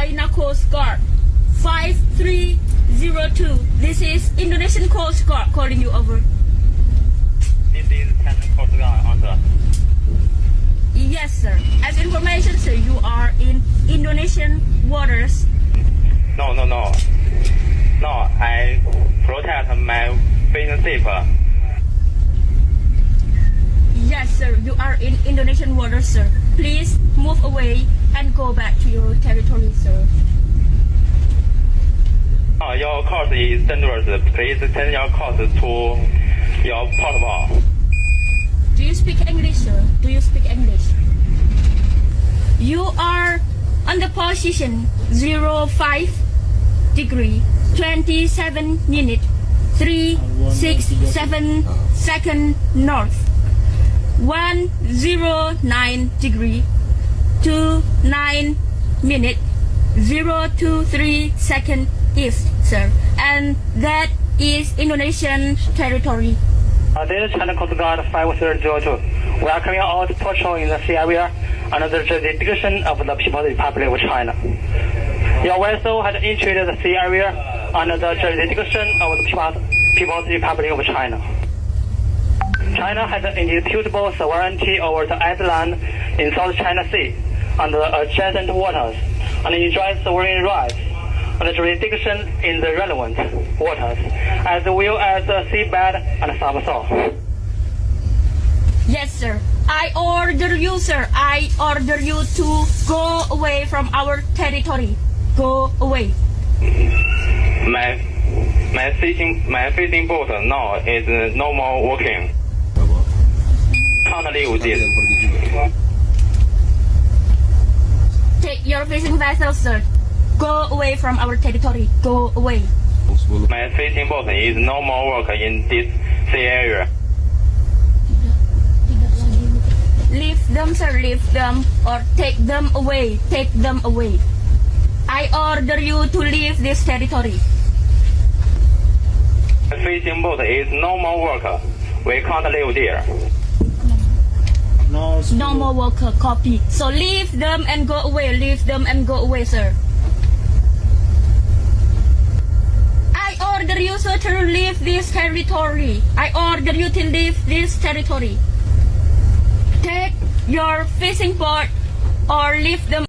China Coast Guard 5302. This is Indonesian Coast Guard calling you over. This is China Coast Guard answer. Yes, sir. As information, sir, you are in Indonesian waters. No. No, I protect my fishing ship. Yes, sir. You are in Indonesian waters, sir. Please move away and go back to your territory, sir. Your course is dangerous. Please send your course to your portable. Do you speak English, sir? Do you speak English? You are on the position 05 degree 27 minute 367 second north, 109 degree 29 minute 023 second east, sir, and that is Indonesian territory. This is China Coast Guard 5302. We are carrying out patrol in the sea area under the jurisdiction of the People's Republic of China. Your vessel has entered the sea area under the jurisdiction of the People's Republic of China. China has indisputable sovereignty over the island in South China Sea and the adjacent waters, and enjoys sovereign rights and jurisdiction in the relevant waters, as well as the seabed and subsoil. Yes, sir. I order you, sir. I order you to go away from our territory. Go away. My fishing boat now is no more working. Can't leave this. Take your fishing vessel, sir. Go away from our territory. Go away. My fishing boat is no more work in this sea area. Leave them, sir. Leave them, or take them away. Take them away. I order you to leave this territory. My fishing boat is no more work. We can't live there. No more worker. Copy. So leave them and go away. Leave them and go away, sir. I order you, sir, to leave this territory. I order you to leave this territory. Take your fishing boat or leave them.